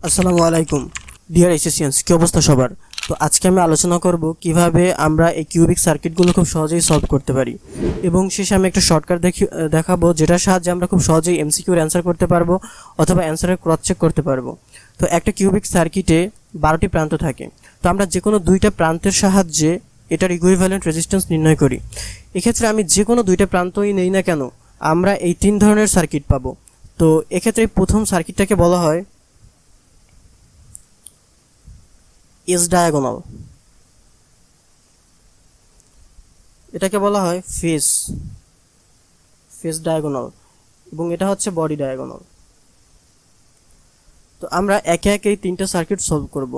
আসসালামু আলাইকুম ডিয়ার এসএসসিয়ানস, কি অবস্থা সবার? তো আজকে আমি আলোচনা করব কিভাবে আমরা এই কিউবিক সার্কিটগুলো খুব সহজেই সলভ করতে পারি এবং শেষে আমি একটা শর্টকাট দেখাবো যেটার সাহায্যে আমরা খুব সহজেই এমসিকিউর অ্যান্সার করতে পারবো অথবা অ্যান্সারের ক্রস চেক করতে পারবো। তো একটা কিউবিক সার্কিটে 12টি প্রান্ত থাকে। তো আমরা যে কোনো দুইটা প্রান্তের সাহায্যে এটার ইকুইভ্যালেন্ট রেজিস্ট্যান্স নির্ণয় করি। এক্ষেত্রে আমি যে কোনো দুইটা প্রান্তই নেই না কেন, আমরা এই তিন ধরনের সার্কিট পাবো। তো এক্ষেত্রে প্রথম সার্কিটটাকে বলা হয় এস ডায়াগোনাল, এটাকে বলা হয় ফেস ডায়াগোনাল এবং এটা হচ্ছে বডি ডায়াগোনাল। তো আমরা একে একে এই তিনটা সার্কিট সলভ করব।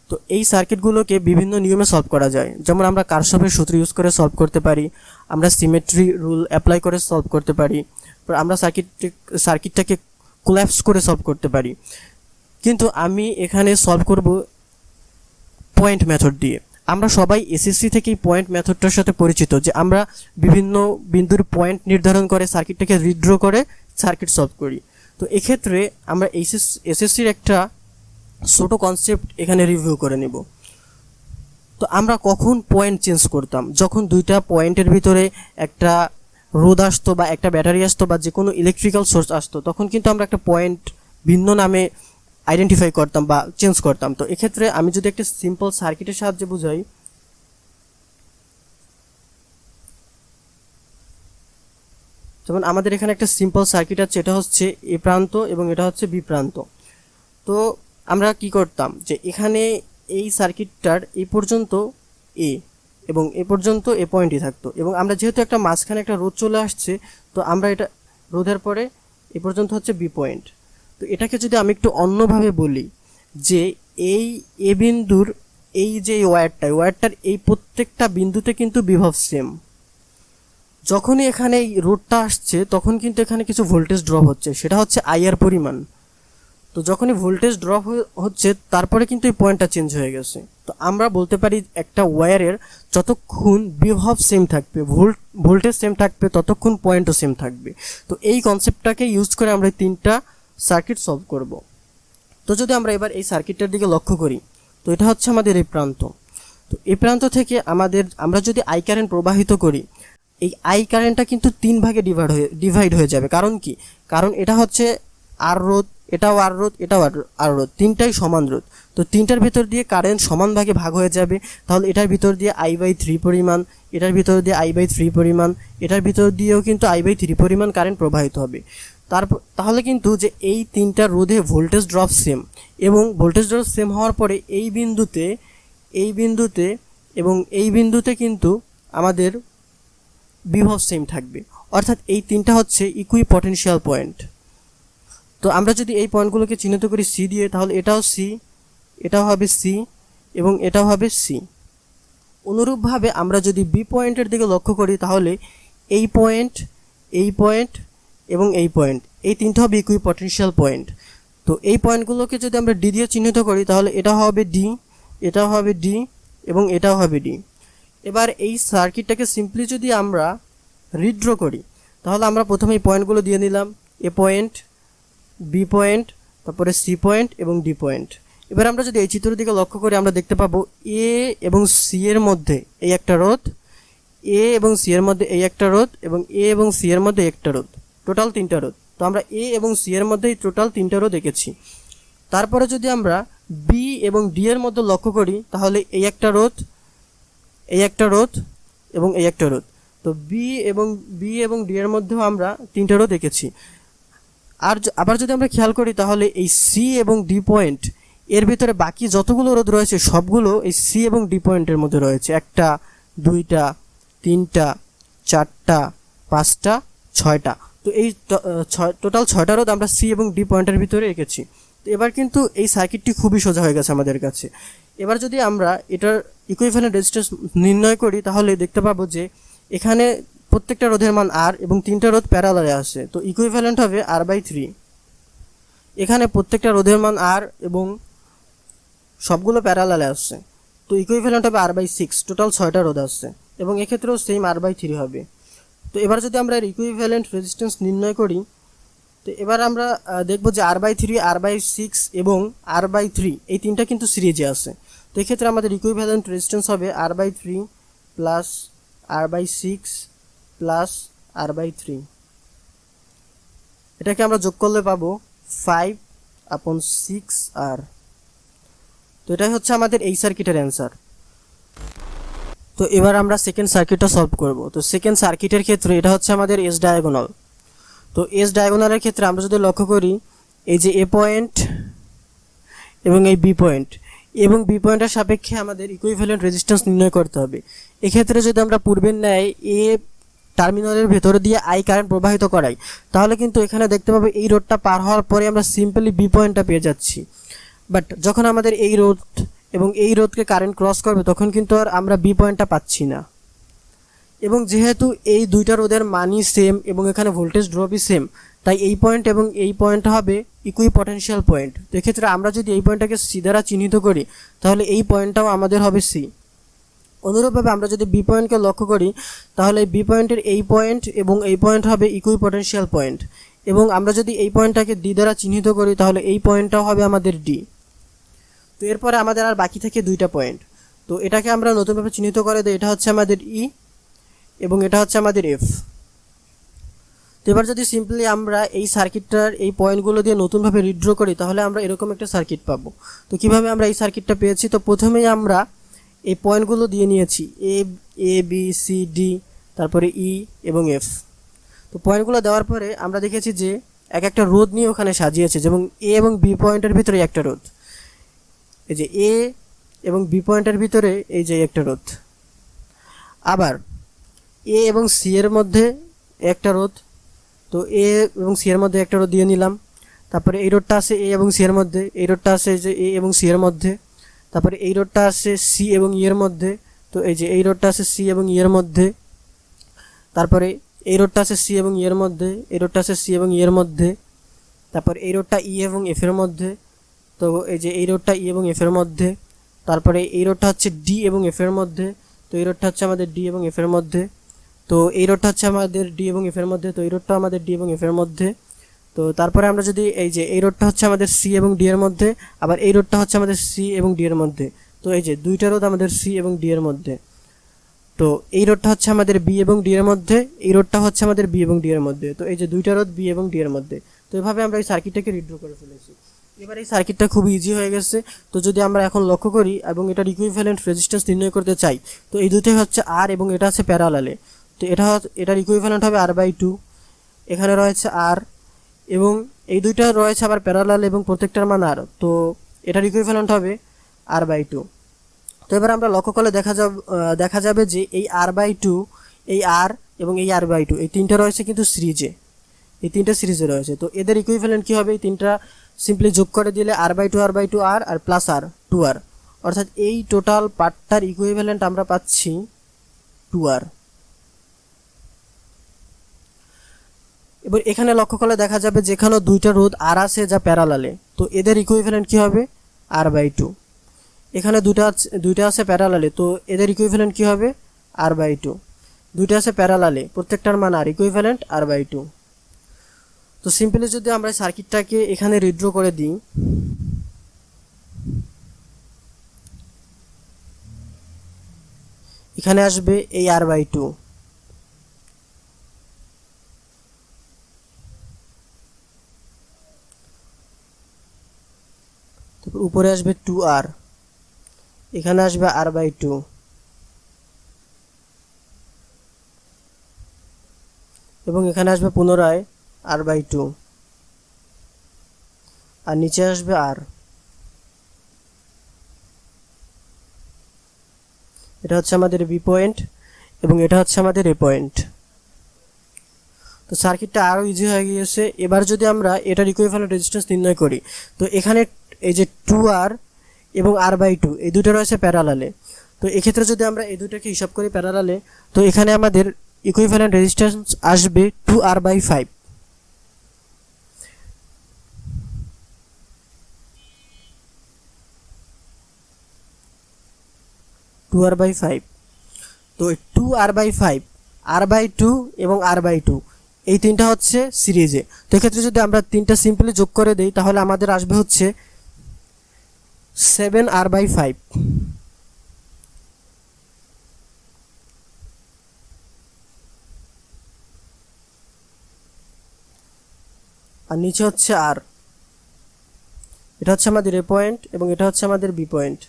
তো এই সার্কিটগুলোকে বিভিন্ন নিয়মে সলভ করা যায়, যেমন আমরা কারশফের সূত্র ইউজ করে সলভ করতে পারি, আমরা সিমেট্রি রুল অ্যাপ্লাই করে সলভ করতে পারি, আমরা সার্কিটটাকে কোল্যাপস করে সলভ করতে পারি। কিন্তু আমি এখানে সলভ করব পয়েন্ট মেথড দিয়ে। আমরা সবাই এসএসসি থেকে এই পয়েন্ট মেথডটার সাথে পরিচিত, যে আমরা বিভিন্ন বিন্দুর পয়েন্ট নির্ধারণ করে সার্কিটটাকে রিড্র করে সার্কিট সলভ করি। তো এক্ষেত্রে আমরা এসএসসির একটা ছোট কনসেপ্ট এখানে রিভিউ করে নেব। তো আমরা কখন পয়েন্ট চেঞ্জ করতাম? যখন দুইটা পয়েন্টের ভিতরে একটা রোদ আসতো বা একটা ব্যাটারি আসতো বা যে কোনো ইলেকট্রিক্যাল সোর্স আসতো, তখন কিন্তু আমরা একটা পয়েন্ট ভিন্ন নামে আইডেন্টিফাই করতাম বা চেঞ্জ করতাম। তো এক্ষেত্রে আমি যদি একটা সিম্পল সার্কিটের সাহায্যে বুঝাই, যেমন আমাদের এখানে একটা সিম্পল সার্কিট আছে, এটা হচ্ছে এ প্রান্ত এবং এটা হচ্ছে বি প্রান্ত। তো আমরা কি করতাম, যে এখানে এই সার্কিটটার এই পর্যন্ত এ এবং এ পর্যন্ত এ পয়েন্টই থাকতো, এবং আমরা যেহেতু একটা মাঝখানে একটা রোদ চলে আসছে, তো আমরা এটা রোধের পরে এ পর্যন্ত হচ্ছে বি পয়েন্ট। তো এটাকে যদি আমি একটু অন্যভাবে বলি, যে এই এ বিন্দুর এই যে ওয়্যারটার এই প্রত্যেকটা বিন্দুতে কিন্তু বিভব সেম। যখনই এখানে এই রোডটা আসছে তখন কিন্তু এখানে কিছু ভোল্টেজ ড্রপ হচ্ছে, সেটা হচ্ছে আই এর পরিমাণ। তো যখনই ভোল্টেজ ড্রপ হচ্ছে তারপরে কিন্তু এই পয়েন্টটা চেঞ্জ হয়ে গেছে। তো আমরা বলতে পারি একটা ওয়্যারের যতক্ষণ বিভব সেম থাকবে, ভোল্টেজ সেম থাকবে, ততক্ষণ পয়েন্টও সেম থাকবে। তো এই কনসেপ্টটাকে ইউজ করে আমরা তিনটা সার্কিট সলভ করব। তো যদি আমরা এবার এই সার্কিটটার দিকে লক্ষ্য করি, তো এটা হচ্ছে আমাদের এই প্রান্ত। তো এই প্রান্ত থেকে আমরা যদি আই কারেন্ট প্রবাহিত করি, এই আই কারেন্টটা কিন্তু তিন ভাগে ডিভাইড হয়ে যাবে। কারণ কি? কারণ এটা হচ্ছে আর রোধ, এটাও আর রোধ, এটাও আর রোধ, তিনটাই সমান রোধ। তো তিনটার ভিতর দিয়ে কারেন্ট সমান ভাগে ভাগ হয়ে যাবে। তাহলে এটার ভিতর দিয়ে I/3 পরিমাণ, এটার ভিতর দিয়ে I/3 পরিমাণ, এটার ভিতর দিয়েও কিন্তু I/3 পরিমাণ কারেন্ট প্রবাহিত হবে। তাহলে কিন্তু যে এই তিনটা রোধে ভোল্টেজ ড্রপ সেম, এবং ভোল্টেজ ড্রপ সেম হওয়ার পরে এই বিন্দুতে এবং এই বিন্দুতে কিন্তু আমাদের বিভব সেম থাকবে। অর্থাৎ এই তিনটা হচ্ছে ইকুইপটেনশিয়াল পয়েন্ট। তো আমরা যদি এই পয়েন্টগুলোকে চিহ্নিত করি সি দিয়ে, তাহলে এটাও সি, এটাও হবে সি এবং এটাও হবে সি। অনুরূপভাবে আমরা যদি বি পয়েন্টের দিকে লক্ষ্য করি, তাহলে এই পয়েন্ট এবং এই পয়েন্ট, এই তিনটা হবে ইকুইপটেনশিয়াল পয়েন্ট। তো এই পয়েন্টগুলোকে যদি আমরা ডি দিয়ে চিহ্নিত করি, তাহলে এটাও হবে ডি, এটাও হবে ডি এবং এটাও হবে ডি। এবার এই সার্কিটটাকে সিম্পলি যদি আমরা রিড্র করি, তাহলে আমরা প্রথমে এই পয়েন্টগুলো দিয়ে নিলাম, এ পয়েন্ট, বি পয়েন্ট, তারপরে সি পয়েন্ট এবং ডি পয়েন্ট। এবার আমরা যদি এই চিত্রের দিকে লক্ষ্য করি, আমরা দেখতে পাবো এ এবং সি এর মধ্যে এই একটা রোধ, এ এবং সি এর মধ্যে এই একটা রোধ এবং এ এবং সি এর মধ্যে একটা রোধ, টোটাল তিনটা রোধ। তো আমরা এ এবং সি এর মধ্যে টোটাল তিনটা রোধ এঁকেছি। তারপরে যদি আমরা বি এবং ডি এর মধ্যে লক্ষ্য করি, তাহলে এই একটা রোধ, এই একটা রোধ এবং এই একটা রোধ। তো বি এবং ডি এর মধ্যেও আমরা তিনটা রোধ এঁকেছি। আর আবার যদি আমরা খেয়াল করি, তাহলে এই সি এবং ডি পয়েন্ট এর ভিতরে বাকি যতগুলো রোধ রয়েছে সবগুলো এই সি এবং ডি পয়েন্টের মধ্যে রয়েছে। একটা, দুইটা, তিনটা, চারটা, পাঁচটা, ছয়টা। তো এই টোটাল 6টা রোধ আমরা সি এবং ডি পয়েন্টের ভিতরে এঁকেছি। তো এবার কিন্তু এই সার্কিটটি খুবই সোজা হয়ে গেছে আমাদের কাছে। এবার যদি আমরা এটার ইকুইভ্যালেন্ট রেজিস্ট্যান্স নির্ণয় করি, তাহলে দেখতে পাবো যে এখানে প্রত্যেকটা রোধের মান আর এবং তিনটা রোধ প্যারালালে আসে। তো ইকুইভ্যালেন্ট হবে R/3। এখানে প্রত্যেকটা রোধের মান আর এবং সবগুলো প্যারালালে আসছে। তো ইকুইভ্যালেন্ট হবে R/6, টোটাল 6টা রোধ আসছে এবং এক্ষেত্রেও সেম R/3 হবে। তো এবার যদি আমরা এর ইকুইভ্যালেন্ট রেজিস্ট্যান্স নির্ণয় করি, তো এবার আমরা দেখব যে R/3, R/6 এবং R/3 এই তিনটা কিন্তু সিরিজে আছে। তো এক্ষেত্রে আমাদের ইকুইভ্যালেন্ট রেজিস্ট্যান্স হবে R/3 plus R/6 plus R/3। এটাকে আমরা যোগ করলে পাবো 5/6R। তো এটাই হচ্ছে আমাদের এই সার্কিটের অ্যান্সার। তো এবার আমরা সেকেন্ড সার্কিটটা সলভ করব। তো সেকেন্ড সার্কিটের ক্ষেত্রে এটা হচ্ছে আমাদের এস ডায়াগোনাল। তো এস ডায়াগোনালের ক্ষেত্রে আমরা যদি লক্ষ্য করি, এই যে এ পয়েন্ট এবং এই বি পয়েন্ট এবং বি পয়েন্টের সাপেক্ষে আমাদের ইকুইভ্যালেন্ট রেজিস্ট্যান্স নির্ণয় করতে হবে। এক্ষেত্রে যদি আমরা পূর্বের ন্যায় এ টার্মিনালের ভেতরে দিয়ে আই কারেন্ট প্রবাহিত করাই, তাহলে কিন্তু এখানে দেখতে পাবো এই রোডটা পার হওয়ার পরে আমরা সিম্পলি বি পয়েন্টটা পেয়ে যাচ্ছি। বাট যখন আমাদের এই রোড এবং এই রোডকে কারেন্ট ক্রস করবে, তখন কিন্তু আর আমরা বি পয়েন্টটা পাচ্ছি না। এবং যেহেতু এই দুইটা রোধের মানই সেম এবং এখানে ভোল্টেজ ড্রপই সেম, তাই এই পয়েন্ট এবং এই পয়েন্টটা হবে ইকুই পটেনশিয়াল পয়েন্ট। তো এক্ষেত্রে আমরা যদি এই পয়েন্টটাকে সি দ্বারা চিহ্নিত করি, তাহলে এই পয়েন্টটাও আমাদের হবে সি। অনুরূপভাবে আমরা যদি বি পয়েন্টকে লক্ষ্য করি, তাহলে বি পয়েন্টের এই পয়েন্ট এবং এই পয়েন্ট হবে ইকুই পটেনশিয়াল পয়েন্ট। এবং আমরা যদি এই পয়েন্টটাকে ডি দ্বারা চিহ্নিত করি, তাহলে এই পয়েন্টটাও হবে আমাদের ডি। তো এরপরে আমাদের আর বাকি থাকে দুইটা পয়েন্ট। তো এটাকে আমরা নতুনভাবে চিহ্নিত করে দিই, এটা হচ্ছে আমাদের ই এবং এটা হচ্ছে আমাদের এফ। তো এবার যদি সিম্পলি আমরা এই সার্কিটটার এই পয়েন্টগুলো দিয়ে নতুনভাবে রিড্র করি, তাহলে আমরা এরকম একটা সার্কিট পাবো। তো কিভাবে আমরা এই সার্কিটটা পেয়েছি? তো প্রথমেই আমরা এই পয়েন্টগুলো দিয়ে নিয়েছি এ বি সি ডি, তারপরে ই এবং এফ। তো পয়েন্টগুলো দেওয়ার পরে আমরা দেখেছি যে এক একটা রোধ নিয়ে ওখানে সাজিয়েছে, যেমন এ এবং বি পয়েন্টের ভিতরে একটা রোধ, এই যে এ এবং বি পয়েন্টের ভিতরে এই যে একটা রোধ। আবার এ এবং সি এর মধ্যে একটা রোধ, তো এ এবং সি এর মধ্যে একটা রোধ দিয়ে নিলাম। তারপরে এই রোডটা আছে এ এবং সি এর মধ্যে, এই রোডটা আছে যে এ এবং সি এর মধ্যে। তারপরে এই রোডটা আছে সি এবং ই এর মধ্যে, তো এই যে এই রোডটা আছে সি এবং ই এর মধ্যে। তারপরে এই রোডটা আছে সি এবং ই এর মধ্যে, এই রোডটা আছে সি এবং ই এর মধ্যে। তারপর এই রোডটা ই এবং এফ এর মধ্যে, তো এই যে এই রোডটা ই এবং এফ এর মধ্যে। তারপরে এই রোডটা হচ্ছে ডি এবং এফ এর মধ্যে, তো এই রোডটা হচ্ছে আমাদের ডি এবং এফ এর মধ্যে। তো এই রোডটা হচ্ছে আমাদের ডি এবং এফ এর মধ্যে, তো এই রোডটা আমাদের ডি এবং এফ এর মধ্যে। তো তারপরে আমরা যদি এই যে এই রোডটা হচ্ছে আমাদের সি এবং ডি এর মধ্যে, আবার এই রোডটা হচ্ছে আমাদের সি এবং ডি এর মধ্যে, তো এই যে দুইটা রোধ আমাদের সি এবং ডি এর মধ্যে। তো এই রোডটা হচ্ছে আমাদের বি এবং ডি এর মধ্যে, এই রোডটা হচ্ছে আমাদের বি এবং ডি এর মধ্যে, তো এই যে দুইটা রোধ বি এবং ডি এর মধ্যে। তো এভাবে আমরা এই সার্কিটটাকে রিড্র করে ফেলেছি। এবার এই সার্কিটটা খুব ইজি হয়ে গেছে। তো যদি আমরা এখন লক্ষ্য করি এবং এটার ইকুইভ্যালেন্ট রেজিস্ট্যান্স নির্ণয় করতে চাই, তো এই দুটোই হচ্ছে আর এবং এটা আছে প্যারালালে। তো এটার ইকুইভ্যালেন্ট হবে R/2, এখানে রয়েছে আর এবং এই দুইটা রয়েছে আবার প্যারালাল এবং প্রত্যেকটার মান আর, তো এটার ইকুইভ্যালেন্ট হবে R/2। তো এবার আমরা লক্ষ্য করলে দেখা যাবে যে এই R/2, এই আর এবং এই R/2 এই তিনটা রয়েছে কিন্তু সিরিজে, এই তিনটা সিরিজে রয়েছে। তো এদের ইকুইভ্যালেন্ট কী হবে? এই তিনটা সিম্পলি যোগ করে দিলে R/2 আর প্লাস আর 2R, অর্থাৎ এই টোটাল পার্টটার ইকুইভ্যালেন্ট আমরা পাচ্ছি 2R। এবার এখানে লক্ষ্য করলে দেখা যাবে যেখানে দুইটা রোধ আর আছে যা প্যারালালে, তো এদের ইকুইভ্যালেন্ট কী হবে? R/2। এখানে দুইটা আছে প্যারালালে, তো এদের ইকুইভ্যালেন্ট কী হবে? R/2। দুইটা আছে প্যারালালে, প্রত্যেকটার মান আর, ইকুইভ্যালেন্ট R/2। তো সিম্পলি যদি আমরা সার্কিটটাকে এখানে রিড্র করে দিই, এখানে আসবে এই R/2, তারপর উপরে আসবে 2R, এখানে আসবে R/2, এবং এখানে আসবে পুনরায় R/2, আর নিচে আসবে আর। এটা হচ্ছে আমাদের বি পয়েন্ট এবং এটা হচ্ছে আমাদের এ পয়েন্ট। তো সার্কিটটা আরও ইজি হয়ে গিয়েছে। এবার যদি আমরা এটার ইকুইভ্যালেন্ট রেজিস্ট্যান্স নির্ণয় করি, তো এখানে এই যে 2R এবং R/2 এই দুটো রয়েছে প্যারালালে। তো এক্ষেত্রে যদি আমরা এই দুটোকে হিসাব করি প্যারালালে, তো এখানে আমাদের ইকুইভ্যালেন্ট রেজিস্ট্যান্স আসবে 2R/5। তো 2R/5, R/2 এবং R/2 এই তিনটা হচ্ছে সিরিজে। তো এক্ষেত্রে যদি আমরা তিনটা সিম্পলি যোগ করে দিই তাহলে আমাদের আসবে হচ্ছে 7r/5। আর নিচে হচ্ছে আর, এটা হচ্ছে আমাদের এ পয়েন্ট এবং এটা হচ্ছে আমাদের বি পয়েন্ট।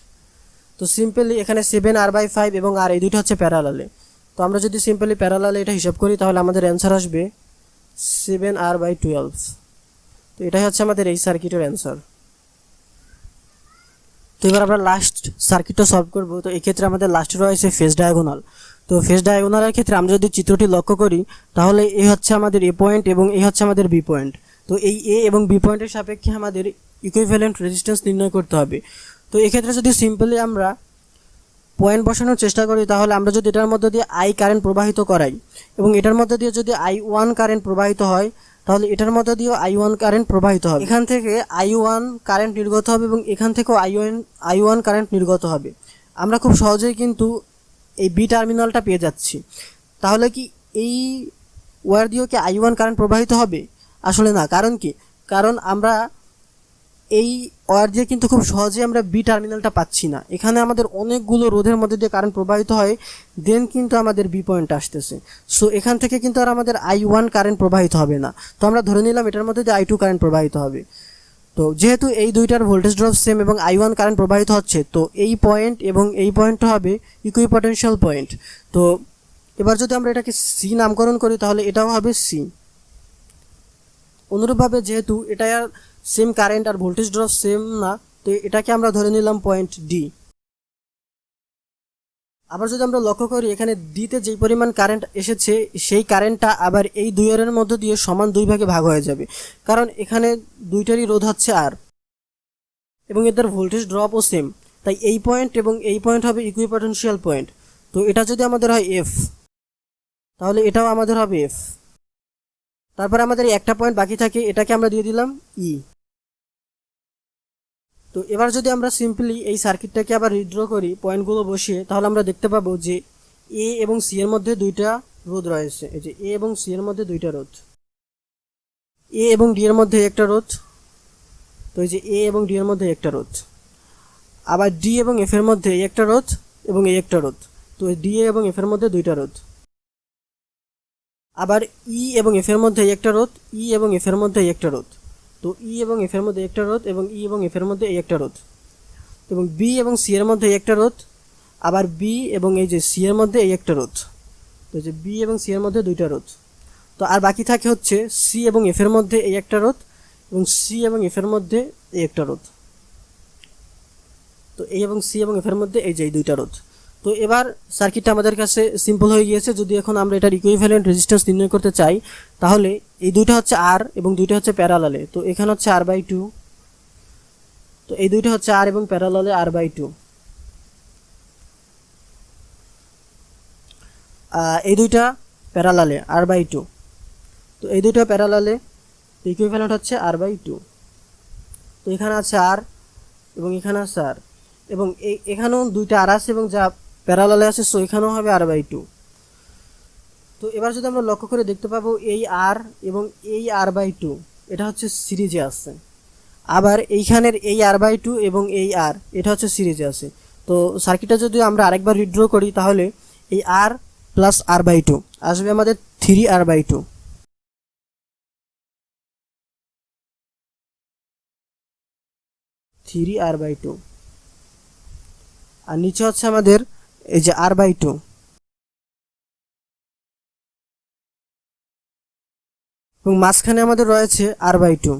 তো সিম্পলি এখানে 7r/5 এবং আর এই দুইটা হচ্ছে প্যারালালে। তো আমরা যদি সিম্পলি প্যারালালে এটা হিসাব করি তাহলে আমাদের অ্যান্সার আসবে 7r/12। তো এটাই হচ্ছে আমাদের এই সার্কিটের অ্যান্সার। তো এবার আমরা লাস্ট সার্কিটটা সলভ করব। তো এই ক্ষেত্রে আমাদের লাস্টে রয়েছে ফেজ ডায়াগোনাল। তো ফেজ ডায়াগোনালের ক্ষেত্রে আমরা যদি চিত্রটি লক্ষ্য করি তাহলে এই হচ্ছে আমাদের এ পয়েন্ট এবং এই হচ্ছে আমাদের বি পয়েন্ট। তো এই এ এবং বি পয়েন্টের সাপেক্ষে আমাদের ইকুইভ্যালেন্ট রেজিস্ট্যান্স নির্ণয় করতে হবে। তো এক্ষেত্রে যদি সিম্পলি আমরা পয়েন্ট বসানোর চেষ্টা করি তাহলে আমরা যদি এটার মধ্যে দিয়ে আই কারেন্ট প্রবাহিত করাই এবং এটার মধ্যে দিয়ে যদি I1 কারেন্ট প্রবাহিত হয় তাহলে এটার মধ্যে দিয়েও I1 কারেন্ট প্রবাহিত হবে। এখান থেকে I1 কারেন্ট নির্গত হবে এবং এখান থেকেও I1 কারেন্ট নির্গত হবে। আমরা খুব সহজেই কিন্তু এই বি টার্মিনালটা পেয়ে যাচ্ছি। তাহলে কি এই ওয়্যার দিয়েও কি I1 কারেন্ট প্রবাহিত হবে? আসলে না। কারণ কি? কারণ আমরা এই ওয়্যার দিয়ে কিন্তু খুব সহজেই আমরা বি টার্মিনালটা পাচ্ছি না। এখানে আমাদের অনেকগুলো রোধের মধ্যে দিয়ে কারেন্ট প্রবাহিত হয়, দেন কিন্তু আমাদের বি পয়েন্ট আসতেছে। সো এখান থেকে কিন্তু আর আমাদের I1 কারেন্ট প্রবাহিত হবে না। তো আমরা ধরে নিলাম এটার মধ্যে দিয়ে I2 কারেন্ট প্রবাহিত হবে। তো যেহেতু এই দুইটার ভোল্টেজ ড্রপ সেম এবং I1 কারেন্ট প্রবাহিত হচ্ছে, তো এই পয়েন্ট এবং এই পয়েন্টটা হবে ইকুইপটেনশিয়াল পয়েন্ট। তো এবার যদি আমরা এটাকে সি নামকরণ করি তাহলে এটাও হবে সি। অনুরূপভাবে যেহেতু এটা আর সেম কারেন্ট আর ভোল্টেজ ড্রপ সেম না, তো এটাকে আমরা ধরে নিলাম পয়েন্ট ডি। আবার যদি আমরা লক্ষ্য করি এখানে ডিতে যেই পরিমাণ কারেন্ট এসেছে সেই কারেন্টটা আবার এই দুইয়ের মধ্য দিয়ে সমান দুই ভাগে ভাগ হয়ে যাবে, কারণ এখানে দুইটারই রোধ হচ্ছে আর এবং এদের ভোল্টেজ ড্রপও সেম। তাই এই পয়েন্ট এবং এই পয়েন্ট হবে ইকুইপটেনশিয়াল পয়েন্ট। তো এটা যদি আমাদের হয় এফ তাহলে এটাও আমাদের হবে এফ। তারপর আমাদের একটা পয়েন্ট বাকি থাকে, এটাকে আমরা দিয়ে দিলাম ই। তো এবার যদি আমরা সিম্পলি এই সার্কিটটাকে আবার রিড্র করি পয়েন্টগুলো বসিয়ে, তাহলে আমরা দেখতে পাবো যে এ এবং সি এর মধ্যে দুইটা রোধ রয়েছে। এই যে এ এবং সি এর মধ্যে দুইটা রোধ, এ এবং ডি এর মধ্যে একটা রোধ। তো এই যে এ এবং ডি এর মধ্যে একটা রোধ, আবার ডি এবং এফ এর মধ্যে একটা রোধ এবং এই একটা রোধ। তো ডি এবং এফ এর মধ্যে দুইটা রোধ। আবার ই এবং এফ এর মধ্যে একটা রোধ, ই এবং এফ এর মধ্যে একটা রোধ। তো ই এবং এফ এর মধ্যে একটা রোধ এবং ই এবং এফ এর মধ্যে একটা রোধ। এবং বি এবং সি এর মধ্যে একটা রোধ, আবার বি এবং এই যে সি এর মধ্যে এই একটা রোধ। তো যে বি এবং সি এর মধ্যে দুইটা রোধ। তো আর বাকি থাকে হচ্ছে সি এবং এফ এর মধ্যে এই একটা রোধ এবং সি এবং এফ এর মধ্যে এই একটা রোধ। তো এই এবং সি এবং এফ এর মধ্যে এই যে এই দুইটা রোধ। তো এবার সার্কিটটা আমাদের কাছে সিম্পল হয়ে গিয়েছে। যদি এখন আমরা এটার ইকুইভ্যালেন্ট রেজিস্ট্যান্স নির্ণয় করতে চাই তাহলে এই দুইটা হচ্ছে আর এবং দুইটা হচ্ছে প্যারালালে। তো এখানে হচ্ছে R/2। তো এই দুইটা হচ্ছে আর এবং প্যারালালে R/2। এই দুইটা প্যারালালে R/2। তো এই দুইটা প্যারালালে ইকুইভ্যালেন্ট হচ্ছে R/2। তো এখানে আছে আর এবং এখানে আছে আর এবং এখানেও দুইটা আর আছে এবং যা প্যারালালে আছে, সো এখানেও হবে R/2। তো এবার যদি আমরা লক্ষ্য করে দেখতে পাবো এই আর এবং এই R/2 এটা হচ্ছে সিরিজে আছে, আবার এইখানের এই R/2 এবং এই আর এটা হচ্ছে সিরিজে আছে। তো সার্কিটটা যদি আমরা আরেকবার রিড্র করি তাহলে এই আর প্লাস R/2 আসবে আমাদের 3R/2। আর নিচে হচ্ছে আমাদের এই যে R/2 এবং মাঝখানে আমাদের রয়েছে R/2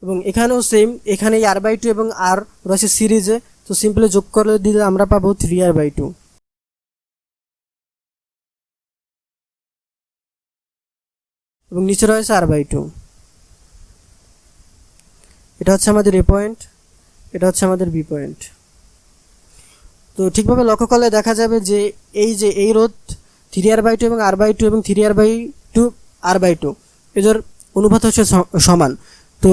এবং এখানেও সেম, এখানে এই R/2 এবং আর রয়েছে সিরিজে। তো সিম্পলি যোগ করে দিলে আমরা পাবো 3R/2 এবং নিচে রয়েছে R/2। এটা হচ্ছে আমাদের এ পয়েন্ট, এটা হচ্ছে আমাদের বি পয়েন্ট। তো ঠিকভাবে লক্ষ্য করলে দেখা যাবে যে এই রোধ 3R/2 এবং R/2 এবং 3R/2 R/2 এদের অনুপাত হচ্ছে সমান। তো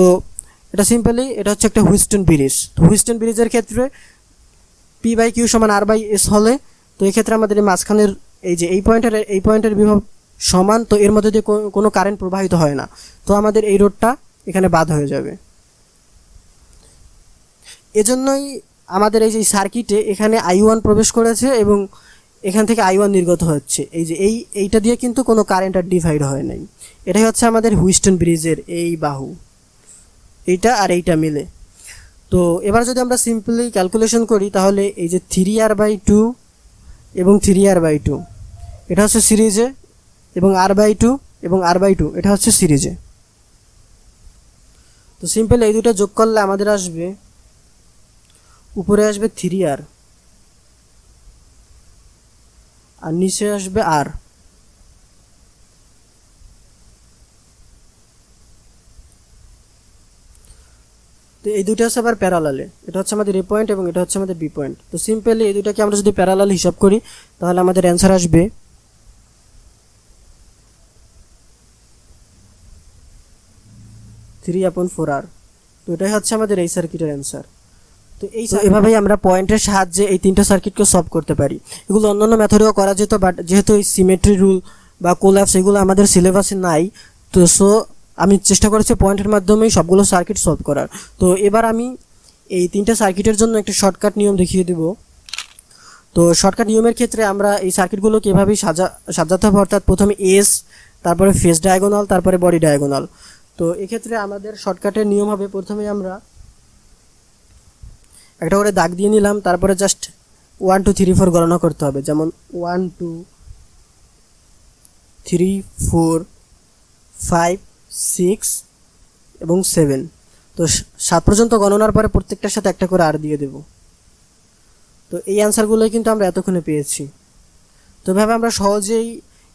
এটা সিম্পলি এটা হচ্ছে একটা হুইস্টন ব্রিজ। তো হুইস্টন ব্রিজের ক্ষেত্রে P/Q = R/S হলে, তো এই ক্ষেত্রে আমাদের এই মাঝখানের এই যে এই পয়েন্টের বিভব সমান, তো এর মধ্যে দিয়ে কোনো কারেন্ট প্রবাহিত হয় না, তো আমাদের এই রোধটা এখানে বাদ হয়ে যাবে। এজন্যই আমাদের এই যে সার্কিটে এখানে I1 প্রবেশ করেছে এবং এখান থেকে I1 নির্গত হচ্ছে। এই যে এইটা দিয়ে কিন্তু কোনো কারেন্ট আর ডিভাইড হয় নাই। এটাই হচ্ছে আমাদের হুইস্টন ব্রিজের এই বাহু, এইটা আর এইটা মিলে। তো এবার যদি আমরা সিম্পলি ক্যালকুলেশন করি তাহলে এই যে 3R/2 এবং 3R/2 এটা হচ্ছে সিরিজে, এবং R/2 এবং R/2 এটা হচ্ছে সিরিজে। তো সিম্পল এই দুটো যোগ করলে আমাদের আসবে, উপরে আসবে 3R আর নিচে আসবে R। তো এই দুটো হচ্ছে আবার প্যারালালে, এটা হচ্ছে আমাদের এ পয়েন্ট এবং এটা হচ্ছে আমাদের বি পয়েন্ট। তো সিম্পলি এই দুটাকে আমরা যদি প্যারালাল হিসাব করি তাহলে আমাদের অ্যান্সার আসবে 3/4R। তো এটাই হচ্ছে আমাদের এই সার্কিটের অ্যান্সার। তো এভাবেই আমরা পয়েন্টের সাহায্যে এই তিনটা সার্কিটকে সলভ করতে পারি। এগুলো অন্যান্য মেথডেও করা যেত, বাট যেহেতু এই সিমেট্রি রুল বা কোল্যাপস এগুলো আমাদের সিলেবাসে নাই, তো আমি চেষ্টা করেছি পয়েন্টের মাধ্যমেই সবগুলো সার্কিট সলভ করার। তো এবার আমি এই তিনটা সার্কিটের জন্য একটা শর্টকাট নিয়ম দেখিয়ে দেব। তো শর্টকাট নিয়মের ক্ষেত্রে আমরা এই সার্কিটগুলোকে এভাবেই সাজাতে হবে, অর্থাৎ প্রথমে এস, তারপরে ফেস ডায়াগোনাল, তারপরে বডি ডায়াগোনাল। তো এক্ষেত্রে আমাদের শর্টকাটের নিয়ম হবে, প্রথমে আমরা একটা করে দাগ দিয়ে নিলাম, তারপরে জাস্ট 1 2 3 4 গণনা করতে হবে। যেমন 1 2 3 4 5 6 এবং 7। তো 7 পর্যন্ত গণনার পরে প্রত্যেকটার সাথে একটা করে আর দিয়ে দেব। তো এই অ্যান্সারগুলোই কিন্তু আমরা এতক্ষণে পেয়েছি। তো এভাবে আমরা সহজেই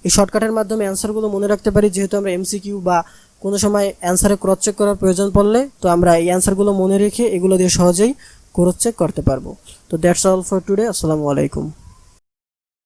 এই শর্টকাটের মাধ্যমে অ্যান্সারগুলো মনে রাখতে পারি, যেহেতু আমরা এমসিকিউ বা কোনো সময় অ্যান্সারে ক্রস চেক করার প্রয়োজন পড়লে তো আমরা এই অ্যান্সারগুলো মনে রেখে এগুলো দিয়ে সহজেই ক্রস চেক করতে পারবো। তো দ্যাটস অল ফর টুডে। আসসালামু আলাইকুম।